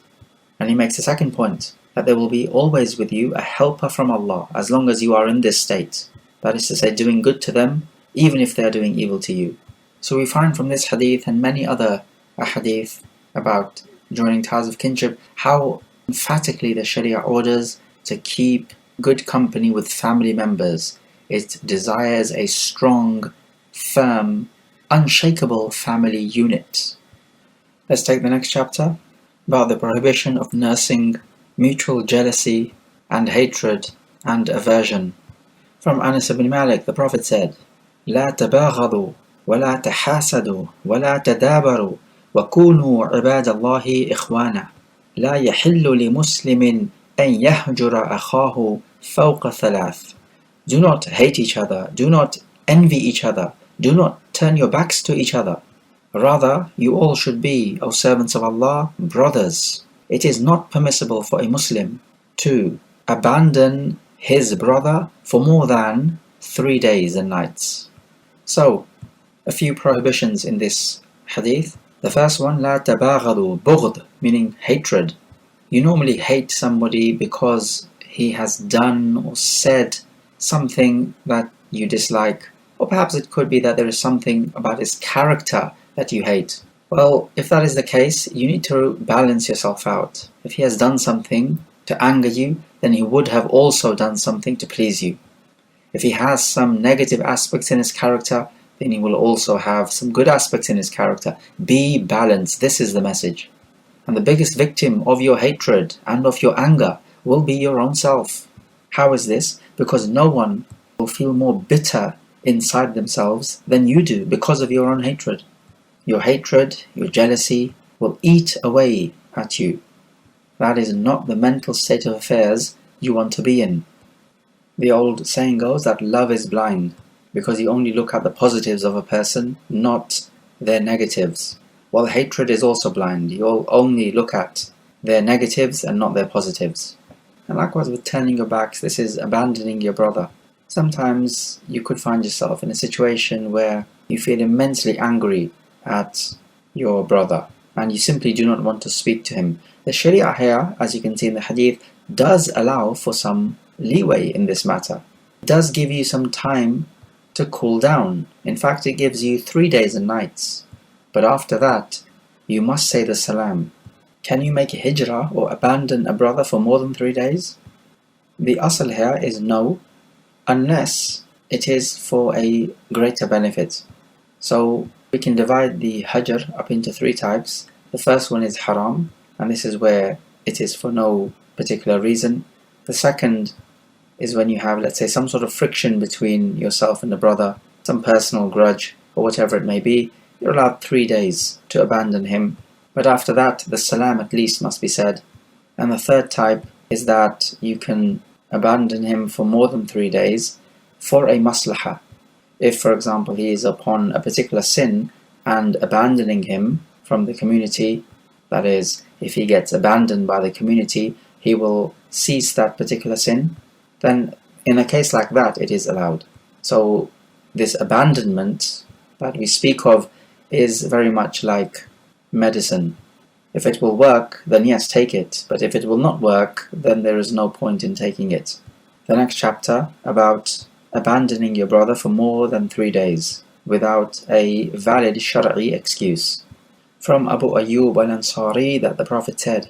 Speaker 1: And he makes a second point, that there will be always with you a helper from Allah as long as you are in this state. That is to say, doing good to them even if they are doing evil to you. So we find from this hadith and many other hadith about joining ties of kinship how emphatically the Sharia orders to keep good company with family members. It desires a strong, firm, unshakable family unit. Let's take the next chapter about the prohibition of nursing mutual jealousy and hatred and aversion. From Anas ibn Malik, the Prophet said, لا تباغضوا ولا تحاسدوا ولا تدابروا وكونوا عباد الله إخوانا لا يحل لمسلم أن يهجر أخاه فوق ثلاث. Do not hate each other, do not envy each other, do not turn your backs to each other. Rather, you all should be, O servants of Allah, brothers. It is not permissible for a Muslim to abandon his brother for more than 3 days and nights. So, a few prohibitions in this hadith. The first one, لا تباغضوا, بغض, meaning hatred. You normally hate somebody because he has done or said something that you dislike, or perhaps it could be that there is something about his character that you hate. Well, if that is the case, you need to balance yourself out. If he has done something to anger you, then he would have also done something to please you. If he has some negative aspects in his character, then he will also have some good aspects in his character. Be balanced. This is the message. And the biggest victim of your hatred and of your anger will be your own self. How is this? Because no one will feel more bitter inside themselves than you do because of your own hatred. Your hatred, your jealousy will eat away at you. That is not the mental state of affairs you want to be in. The old saying goes that love is blind, because you only look at the positives of a person, not their negatives. While hatred is also blind, you'll only look at their negatives and not their positives. And likewise with turning your backs, this is abandoning your brother. Sometimes you could find yourself in a situation where you feel immensely angry at your brother and you simply do not want to speak to him. The Sharia here, as you can see in the hadith, does allow for some leeway in this matter. It does give you some time to cool down. In fact, it gives you 3 days and nights. But after that, you must say the salam. Can you make a hijrah or abandon a brother for more than 3 days? The asl here is no, unless it is for a greater benefit. So we can divide the hajr up into 3 types. The first one is haram, and this is where it is for no particular reason. The second is when you have, let's say, some sort of friction between yourself and the brother, some personal grudge or whatever it may be. You're allowed 3 days to abandon him, but after that the salam at least must be said. And the third type is that you can abandon him for more than 3 days for a maslahah. If, for example, he is upon a particular sin and abandoning him from the community, that is, if he gets abandoned by the community, he will cease that particular sin, then in a case like that it is allowed. So this abandonment that we speak of is very much like medicine. If it will work, then yes, take it, but if it will not work, then there is no point in taking it. The next chapter about abandoning your brother for more than 3 days without a valid shari'i excuse. From Abu Ayyub al-Ansari that the Prophet said,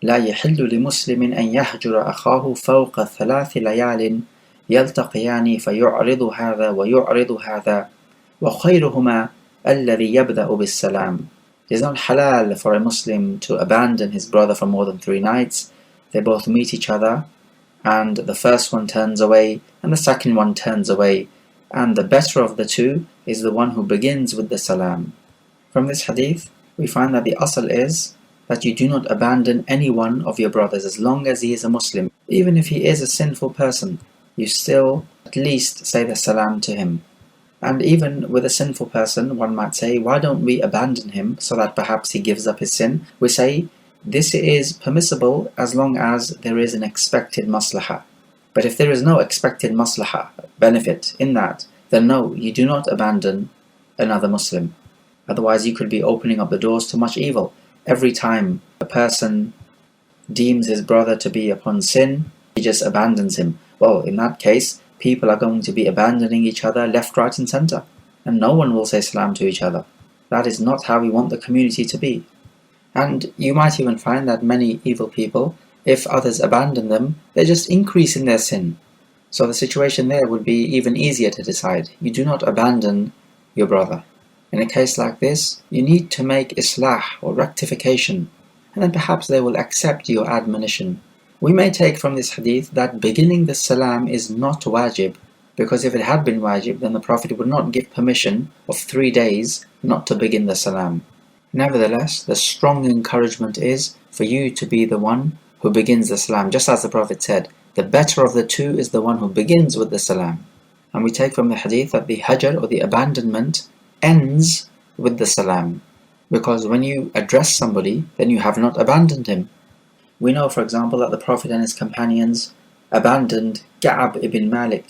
Speaker 1: لا يحل لمسلم أن يهجر أخاه فوق 3 ليال يلتقيان فيعرض هذا ويعرض هذا وخيرهما الذي يبدأ بالسلام. It is not halal for a Muslim to abandon his brother for more than 3 nights. They both meet each other, and the first one turns away, and the second one turns away, and the better of the two is the one who begins with the salam. From this hadith, we find that the asl is that you do not abandon any one of your brothers as long as he is a Muslim. Even if he is a sinful person, you still at least say the salam to him. And even with a sinful person, one might say, why don't we abandon him so that perhaps he gives up his sin? We say, this is permissible as long as there is an expected maslahah. But if there is no expected maslahah, benefit in that, then no, you do not abandon another Muslim. Otherwise you could be opening up the doors to much evil. Every time a person deems his brother to be upon sin, he just abandons him. Well, in that case, people are going to be abandoning each other left, right and center, and no one will say salam to each other. That is not how we want the community to be. And you might even find that many evil people, if others abandon them, they just increase in their sin. So the situation there would be even easier to decide. You do not abandon your brother. In a case like this, you need to make islah or rectification, and then perhaps they will accept your admonition. We may take from this hadith that beginning the salam is not wajib, because if it had been wajib, then the Prophet would not give permission of 3 days not to begin the salam. Nevertheless, the strong encouragement is for you to be the one who begins the salam, just as the Prophet said, the better of the two is the one who begins with the salam. And we take from the hadith that the hajr or the abandonment ends with the salam, because when you address somebody, then you have not abandoned him. We know, for example, that the Prophet and his companions abandoned Ka'ab ibn Malik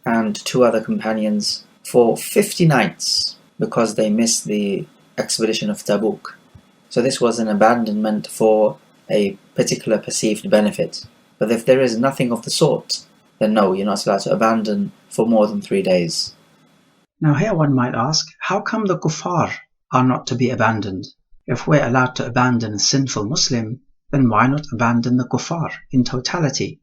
Speaker 1: and 2 other companions for 50 nights because they missed the expedition of Tabuk. So this was an abandonment for a particular perceived benefit. But if there is nothing of the sort, then no, you're not allowed to abandon for more than 3 days. Now here one might ask, how come the kuffar are not to be abandoned? If we're allowed to abandon a sinful Muslim, then why not abandon the kuffar in totality?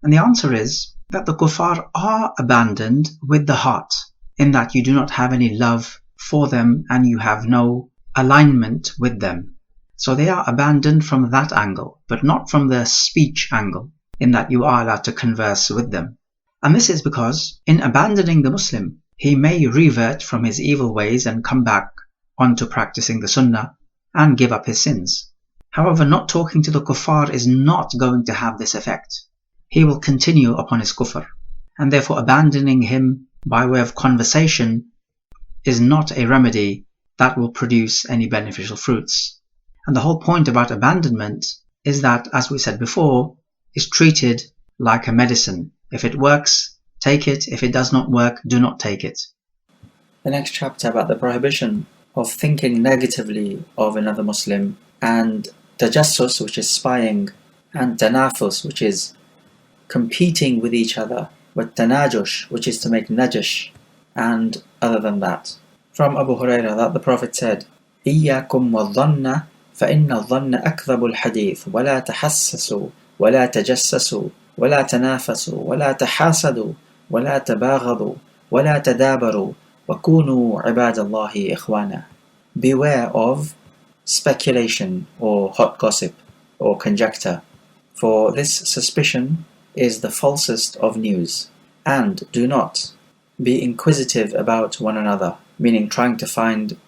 Speaker 1: And the answer is that the kuffar are abandoned with the heart, in that you do not have any love for them and you have no alignment with them. So they are abandoned from that angle, but not from the speech angle, in that you are allowed to converse with them. And this is because in abandoning the Muslim, he may revert from his evil ways and come back onto practicing the sunnah and give up his sins. However, not talking to the kuffar is not going to have this effect. He will continue upon his kufr, and therefore abandoning him by way of conversation is not a remedy that will produce any beneficial fruits. And the whole point about abandonment is that, as we said before, is treated like a medicine. If it works, take it. If it does not work, do not take it. The next chapter about the prohibition of thinking negatively of another Muslim, and tajassus, which is spying, and tanafus, which is competing with each other, with tanajush, which is to make najash, and other than that. From Abu Hurairah that the Prophet said, إِيَّاكُمْ وَالظَّنَّ فَإِنَّ الظَّنَّ أَكْذَبُ الْحَدِيثِ وَلَا تَحَسَّسُوا وَلَا تَجَسَّسُوا وَلَا تَنَافَسُوا وَلَا تَحَاسَدُوا وَلَا تَبَاغَضُوا وَلَا تَدَابَرُوا وَكُونُوا عِبَادَ اللَّهِ إِخْوَانًا. Beware of speculation or hot gossip or conjecture, for this suspicion is the falsest of news. And do not be inquisitive about one another, meaning trying to find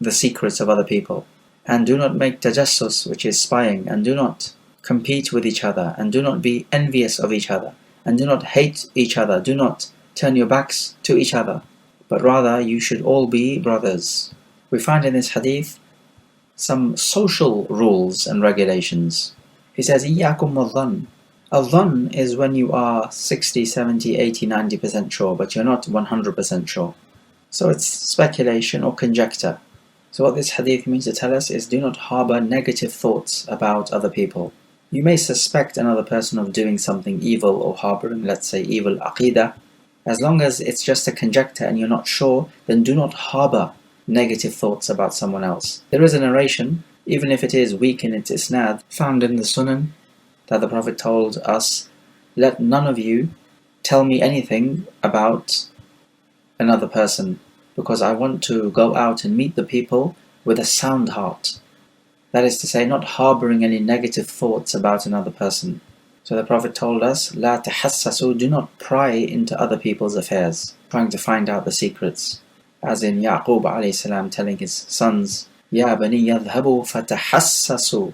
Speaker 1: the secrets of other people. And do not make tajassus, which is spying, and do not compete with each other, and do not be envious of each other, and do not hate each other, do not turn your backs to each other, but rather you should all be brothers. We find in this hadith some social rules and regulations. He says, إِيَّاكُمْ وَالظَّنَّ. Al-dhann is when you are 60, 70, 80, 90% sure, but you're not 100% sure. So it's speculation or conjecture. So what this hadith means to tell us is, do not harbour negative thoughts about other people. You may suspect another person of doing something evil or harbouring, let's say, evil aqidah. As long as it's just a conjecture and you're not sure, then do not harbour negative thoughts about someone else. There is a narration, even if it is weak in its isnad, found in the Sunan, that the Prophet told us, let none of you tell me anything about another person, because I want to go out and meet the people with a sound heart. That is to say, not harbouring any negative thoughts about another person. So the Prophet told us, لا تحسسوا, do not pry into other people's affairs, trying to find out the secrets. As in Yaqub alayhi salam telling his sons, يا بني يذهبوا فتحسسوا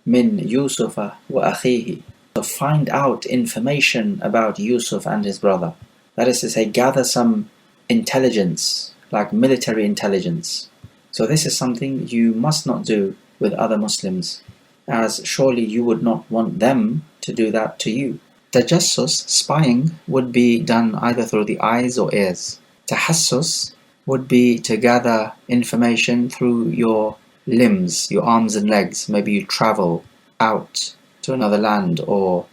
Speaker 1: من يوسف وأخيه. So find out information about Yusuf and his brother. That is to say, gather some intelligence, like military intelligence. So this is something you must not do with other Muslims, as surely you would not want them to do that to you. Tajassus, spying, would be done either through the eyes or ears. Tahassus would be to gather information through your limbs, your arms and legs. Maybe you travel out to another land or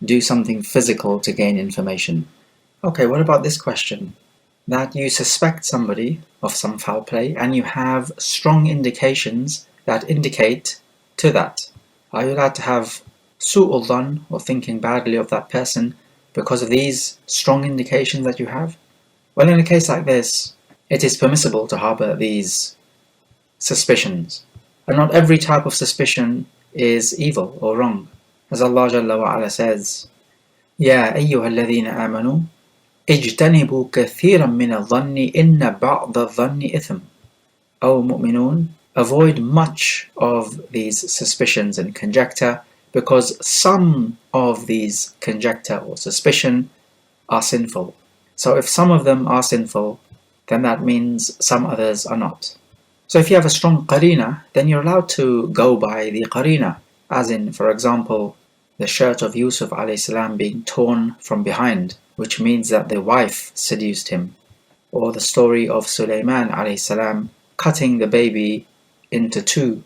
Speaker 1: do something physical to gain information. Okay, what about this question? That you suspect somebody of some foul play and you have strong indications that indicate to that. Are you allowed to have su'ul dhann, or thinking badly of that person, because of these strong indications that you have? Well, in a case like this, it is permissible to harbour these suspicions. And not every type of suspicion is evil or wrong. As Allah Jalla wa Ala says, يَا أَيُّهَا الَّذِينَ آمَنُوا اجْتَنِبُوا كَثِيرًا مِنَ الظَّنِّ إِنَّ بَعْضَ الظَّنِّ إِثْمٌ. O mu'minun, avoid much of these suspicions and conjecture, because some of these conjecture or suspicion are sinful. So if some of them are sinful, then that means some others are not. So if you have a strong qarina, then you're allowed to go by the qarina, as in, for example, the shirt of Yusuf alayhi salam being torn from behind, which means that the wife seduced him, or the story of Salmaan alayhi salam cutting the baby into two.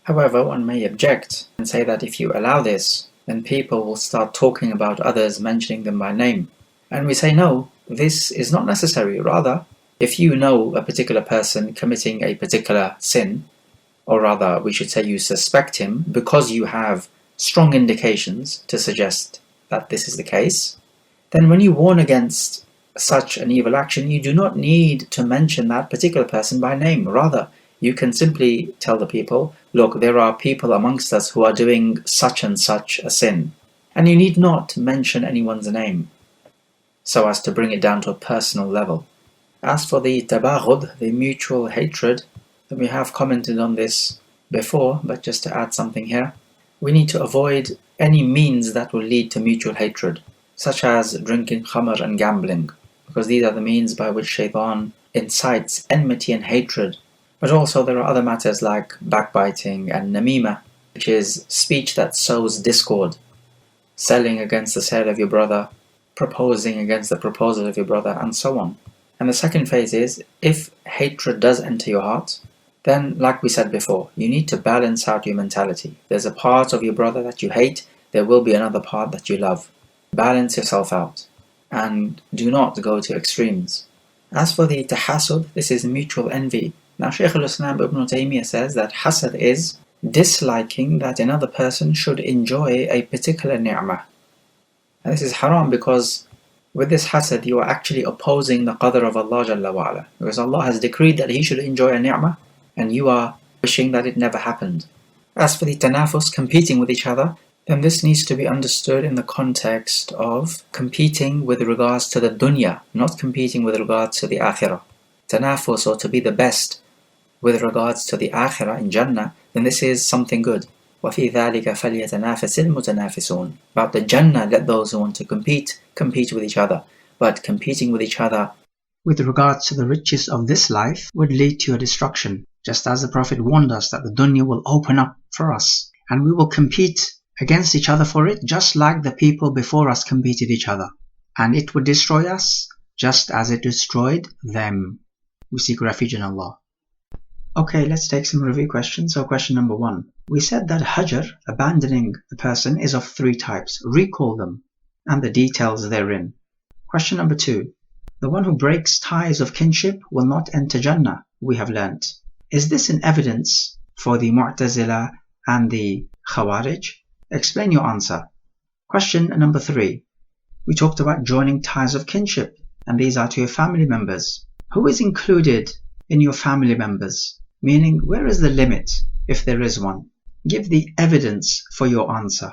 Speaker 1: However, one may object and say that if you allow this, then people will start talking about others, mentioning them by name. And we say no, this is not necessary. Rather, if you know a particular person committing a particular sin, or rather we should say you suspect him because you have strong indications to suggest that this is the case, then when you warn against such an evil action, you do not need to mention that particular person by name. Rather, you can simply tell the people, look, there are people amongst us who are doing such and such a sin. And you need not mention anyone's name so as to bring it down to a personal level. As for the tabaghud, the mutual hatred, then we have commented on this before, but just to add something here, we need to avoid any means that will lead to mutual hatred, such as drinking khamr and gambling, because these are the means by which shaitan incites enmity and hatred. But also there are other matters like backbiting and namima, which is speech that sows discord, selling against the sale of your brother, proposing against the proposal of your brother, and so on. And the second phase is, if hatred does enter your heart, then, like we said before, you need to balance out your mentality. There's a part of your brother that you hate, there will be another part that you love. Balance yourself out, and do not go to extremes. As for the tahasud, this is mutual envy. Now, Shaykh al-Islam Ibn Taymiyyah says that hasad is disliking that another person should enjoy a particular ni'mah. And this is haram because with this hasad you are actually opposing the qadr of Allah Jalla wa'ala, because Allah has decreed that he should enjoy a ni'mah and you are wishing that it never happened. As for the tanafus, competing with each other, then this needs to be understood in the context of competing with regards to the dunya, not competing with regards to the akhirah. Tanafus, or to be the best with regards to the akhirah in Jannah, then this is something good. وَفِي ذَلِكَ فَلْيَتَنَافَسِ الْمُتَنَافِسُونَ. About the Jannah, let those who want to compete with each other. But competing with each other with regards to the riches of this life would lead to your destruction. Just as the Prophet warned us that the dunya will open up for us and we will compete against each other for it, just like the people before us competed each other. And it would destroy us just as it destroyed them. We seek refuge in Allah. Okay, let's take some review questions. So question number 1. We said that hajar, abandoning a person, is of 3 types. Recall them and the details therein. Question number 2. The one who breaks ties of kinship will not enter Jannah, we have learnt. Is this an evidence for the Mu'tazila and the Khawarij? Explain your answer. Question number 3. We talked about joining ties of kinship, and these are to your family members. Who is included in your family members? Meaning, where is the limit, if there is one? Give the evidence for your answer.